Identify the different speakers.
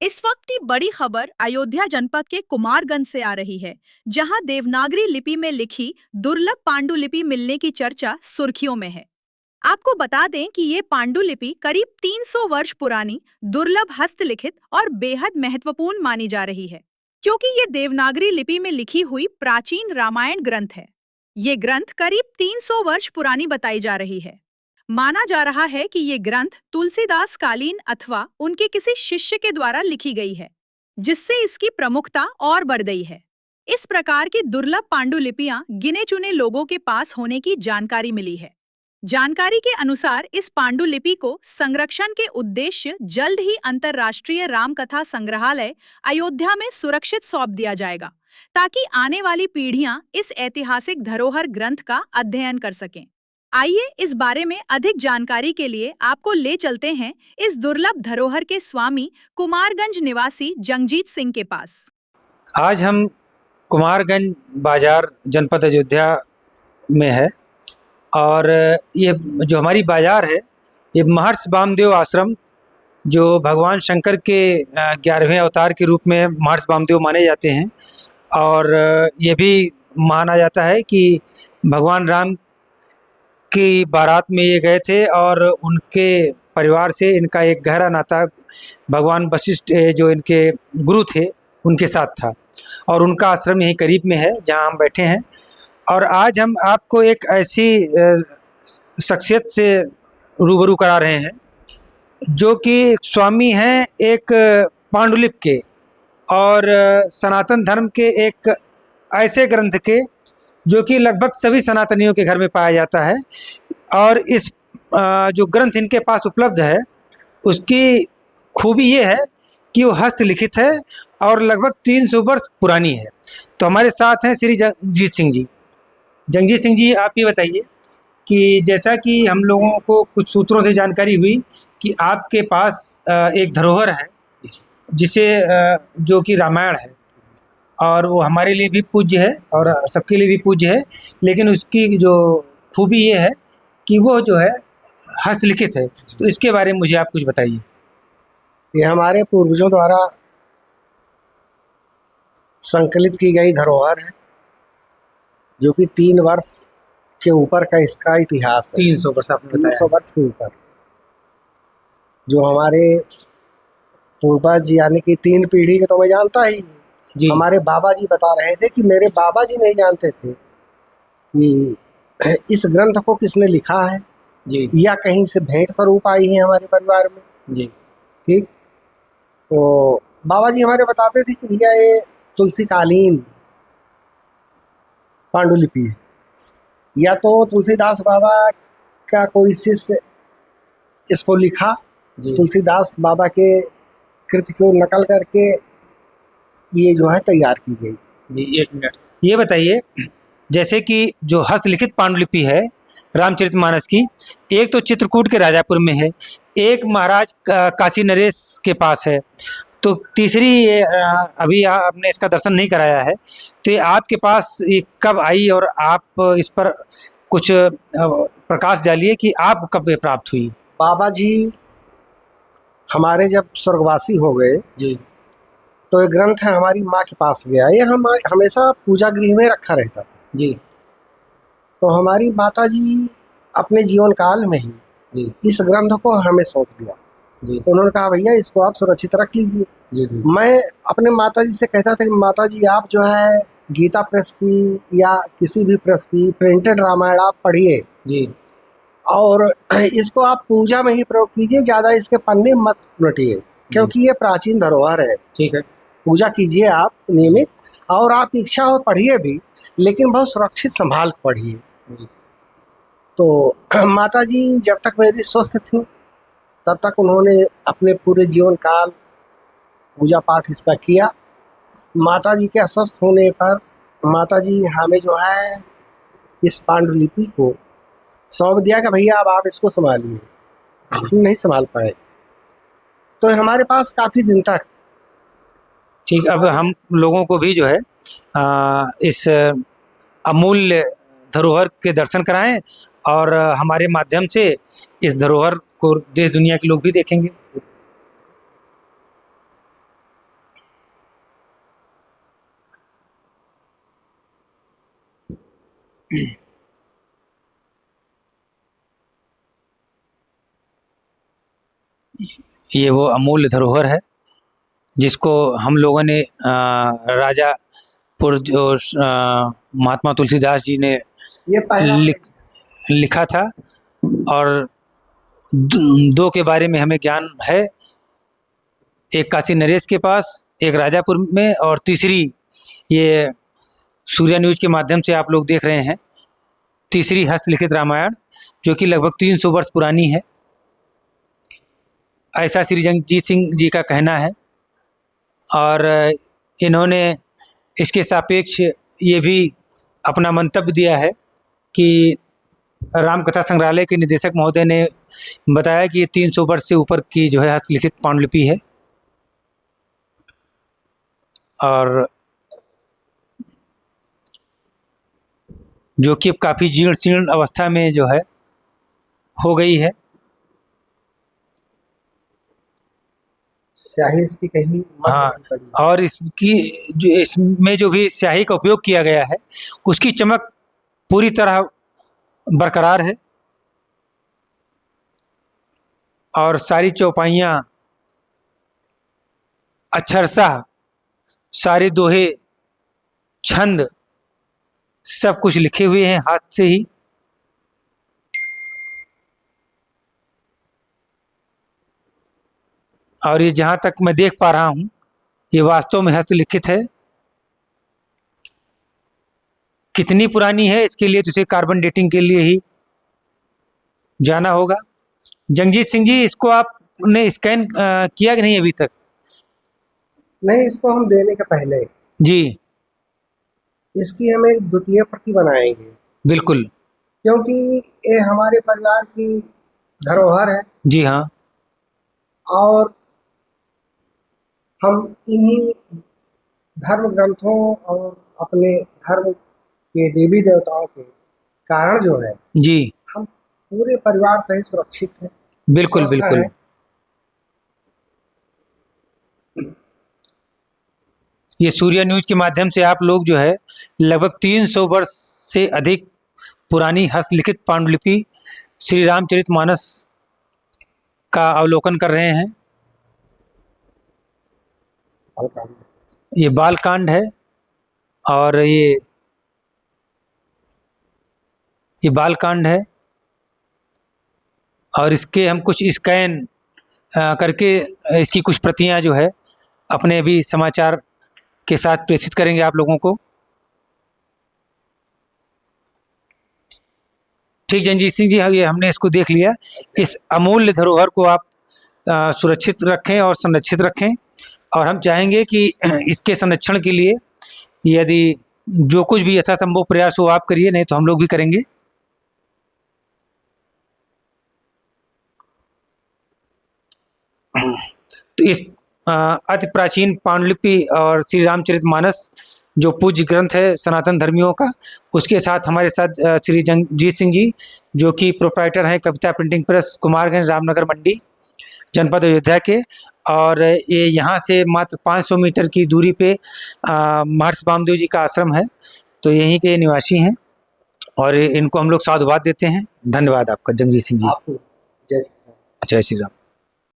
Speaker 1: इस वक्त की बड़ी खबर अयोध्या जनपद के कुमारगंज से आ रही है, जहां देवनागरी लिपि में लिखी दुर्लभ पांडुलिपि मिलने की चर्चा सुर्खियों में है। आपको बता दें कि ये पांडुलिपि करीब 300 वर्ष पुरानी, दुर्लभ हस्तलिखित और बेहद महत्वपूर्ण मानी जा रही है, क्योंकि ये देवनागरी लिपि में लिखी हुई प्राचीन रामायण ग्रंथ है। ये ग्रंथ करीब 300 वर्ष पुरानी बताई जा रही है। माना जा रहा है कि ये ग्रंथ तुलसीदास कालीन अथवा उनके किसी शिष्य के द्वारा लिखी गई है, जिससे इसकी प्रमुखता और बढ़ गई है। इस प्रकार की दुर्लभ पांडुलिपियां गिने चुने लोगों के पास होने की जानकारी मिली है। जानकारी के अनुसार इस पांडुलिपि को संरक्षण के उद्देश्य जल्द ही अंतर्राष्ट्रीय रामकथा संग्रहालय अयोध्या में सुरक्षित सौंप दिया जाएगा, ताकि आने वाली पीढ़ियां इस ऐतिहासिक धरोहर ग्रंथ का अध्ययन कर सकें। आइए इस बारे में अधिक जानकारी के लिए आपको ले चलते हैं इस दुर्लभ धरोहर के स्वामी कुमारगंज निवासी जंगजीत सिंह के पास।
Speaker 2: आज हम कुमारगंज बाजार जनपद अयोध्या में है और ये जो हमारी बाजार है ये महर्षि वामदेव आश्रम, जो भगवान शंकर के 11वें अवतार के रूप में महर्षि वामदेव माने जाते हैं। और ये भी माना जाता है कि भगवान राम की बारात में ये गए थे और उनके परिवार से इनका एक गहरा नाता भगवान वशिष्ठ जो इनके गुरु थे उनके साथ था, और उनका आश्रम यहीं करीब में है जहां हम बैठे हैं। और आज हम आपको एक ऐसी शख्सियत से रूबरू करा रहे हैं जो कि स्वामी हैं एक पांडुलिपि के और सनातन धर्म के एक ऐसे ग्रंथ के जो कि लगभग सभी सनातनियों के घर में पाया जाता है। और इस जो ग्रंथ इनके पास उपलब्ध है उसकी खूबी ये है कि वो हस्तलिखित है और लगभग 300 वर्ष पुरानी है। तो हमारे साथ हैं श्री जंगजीत सिंह जी। जंगजीत सिंह जी, आप ये बताइए कि जैसा कि हम लोगों को कुछ सूत्रों से जानकारी हुई कि आपके पास एक धरोहर है जिसे जो कि रामायण है, और वो हमारे लिए भी पूज्य है और सबके लिए भी पूज्य है, लेकिन उसकी जो खूबी ये है कि वो जो है हस्तलिखित है। तो इसके बारे में मुझे आप कुछ बताइए।
Speaker 3: ये हमारे पूर्वजों द्वारा संकलित की गई धरोहर है, जो कि 3 वर्ष के ऊपर का इसका इतिहास है।
Speaker 2: 300 वर्ष आपने बताया।
Speaker 3: 300 वर्ष के ऊपर जो हमारे पूर्वज यानी कि 3 पीढ़ी के तो मैं जानता ही
Speaker 2: जी।
Speaker 3: हमारे बाबा जी बता रहे थे कि मेरे बाबा जी नहीं जानते थे कि इस ग्रंथ को किसने लिखा है
Speaker 2: जी।
Speaker 3: या कहीं से भेंट स्वरूप आई है हमारे परिवार में।
Speaker 2: जी।
Speaker 3: ठीक, तो बाबा जी हमारे बताते थे कि भैया ये तुलसी कालीन पांडुलिपि है, या तो तुलसीदास बाबा का कोई शिष्य इसको लिखा, तुलसीदास बाबा के कृति को नकल करके ये जो है तैयार की गई।
Speaker 2: जी, 1 मिनट ये बताइए, जैसे कि जो हस्तलिखित पांडुलिपि है रामचरितमानस की, एक तो चित्रकूट के राजापुर में है, एक महाराज काशी नरेश के पास है, तो तीसरी ये अभी आपने इसका दर्शन नहीं कराया है। तो ये आपके पास ये कब आई और आप इस पर कुछ प्रकाश डालिए कि आपको कब ये प्राप्त हुई।
Speaker 3: बाबा जी हमारे जब स्वर्गवासी हो गए
Speaker 2: जी।
Speaker 3: तो ये ग्रंथ है हमारी माँ के पास गया। ये हम हमेशा पूजा गृह में रखा रहता था
Speaker 2: जी।
Speaker 3: तो हमारी माता जी अपने जीवन काल में ही
Speaker 2: जी।
Speaker 3: इस ग्रंथ को हमें सौंप दिया।
Speaker 2: जी।
Speaker 3: तो उन्होंने कहा भैया इसको आप सुरक्षित रख लीजिए।
Speaker 2: जी। जी।
Speaker 3: मैं अपने माता जी से कहता था कि माता जी आप जो है गीता प्रेस की या किसी भी प्रेस की प्रिंटेड रामायण आप पढ़िए
Speaker 2: जी।
Speaker 3: और इसको आप पूजा में ही प्रयोग कीजिए, ज़्यादा इसके पन्ने मत उलटिए, क्योंकि ये प्राचीन धरोहर है।
Speaker 2: ठीक है।
Speaker 3: पूजा कीजिए आप नियमित, और आपकी इच्छा हो पढ़िए भी, लेकिन बहुत सुरक्षित संभाल कर पढ़िए। तो माता जी जब तक मेरी स्वस्थ थी तब तक उन्होंने अपने पूरे जीवन काल पूजा पाठ इसका किया। माता जी के अस्वस्थ होने पर माता जी हमें जो है इस पांडुलिपि को सौंप दिया कि भैया अब आप इसको संभालिए। नहीं संभाल पाए तो हमारे पास काफ़ी दिन तक।
Speaker 2: ठीक, अब हम लोगों को भी जो है इस अमूल्य धरोहर के दर्शन कराएं और हमारे माध्यम से इस धरोहर को देश दुनिया के लोग भी देखेंगे। ये वो अमूल्य धरोहर है जिसको हम लोगों ने राजापुर जो महात्मा तुलसीदास जी ने
Speaker 3: ये पहला
Speaker 2: लिखा था, और दो के बारे में हमें ज्ञान है, एक काशी नरेश के पास, एक राजापुर में, और तीसरी ये सूर्या न्यूज के माध्यम से आप लोग देख रहे हैं, तीसरी हस्तलिखित रामायण जो कि लगभग 300 वर्ष पुरानी है, ऐसा श्री जगजीत सिंह जी का कहना है। और इन्होंने इसके सापेक्ष ये भी अपना मंतव्य दिया है कि रामकथा संग्रहालय के निदेशक महोदय ने बताया कि ये 300 वर्ष से ऊपर की जो है हस्तलिखित पांडुलिपि है, और जो कि अब काफ़ी जीर्ण शीर्ण अवस्था में जो है हो गई है।
Speaker 3: स्याही इसकी कहीं
Speaker 2: हाँ, और इसकी जो इसमें जो भी स्याही का उपयोग किया गया है उसकी चमक पूरी तरह बरकरार है, और सारी चौपाइयाँ, अक्षरशः सारे दोहे, छंद सब कुछ लिखे हुए हैं हाथ से ही। और ये जहाँ तक मैं देख पा रहा हूँ ये वास्तव में हस्तलिखित है। कितनी पुरानी है इसके लिए तो इसे कार्बन डेटिंग के लिए ही जाना होगा। जगजीत सिंह जी, इसको आपने स्कैन किया कि नहीं अभी तक?
Speaker 3: नहीं, इसको हम देने के पहले
Speaker 2: जी
Speaker 3: इसकी हम एक द्वितीय प्रति बनाएंगे,
Speaker 2: बिल्कुल।
Speaker 3: क्योंकि ये हमारे परिवार की धरोहर है।
Speaker 2: जी हाँ,
Speaker 3: और हम इन्हीं धर्म ग्रंथों और अपने धर्म के देवी देवताओं के कारण जो है
Speaker 2: जी
Speaker 3: हम पूरे परिवार से ही सुरक्षित हैं।
Speaker 2: बिल्कुल
Speaker 3: स्वस्थ
Speaker 2: बिल्कुल।
Speaker 3: हैं।
Speaker 2: ये सूर्या न्यूज के माध्यम से आप लोग जो है लगभग 300 वर्ष से अधिक पुरानी हस्तलिखित पांडुलिपि श्री रामचरितमानस का अवलोकन कर रहे हैं। ये बालकांड है, और ये बालकांड है, और इसके हम कुछ स्कैन करके इसकी कुछ प्रतियां जो है अपने भी समाचार के साथ प्रेषित करेंगे आप लोगों को। ठीक जगजीत सिंह जी, ये हमने इसको देख लिया। इस अमूल्य धरोहर को आप सुरक्षित रखें और संरक्षित रखें, और हम चाहेंगे कि इसके संरक्षण के लिए यदि जो कुछ भी यथासंभव प्रयास हो आप करिए, नहीं तो हम लोग भी करेंगे। तो इस अति प्राचीन पांडुलिपि और श्री रामचरितमानस जो पूज्य ग्रंथ है सनातन धर्मियों का, उसके साथ हमारे साथ श्री जगजीत सिंह जी जो कि प्रोप्राइटर हैं कविता प्रिंटिंग प्रेस, कुमारगंज, रामनगर मंडी, जनपद अयोध्या के। और ये यहाँ से मात्र 500 मीटर की दूरी पे महर्षि वामदेव जी का आश्रम है, तो यहीं के निवासी हैं, और इनको हम लोग साधुवाद देते हैं। धन्यवाद आपका जगजीत सिंह जी।
Speaker 3: आपको जय श्री राम।
Speaker 2: जय श्री राम।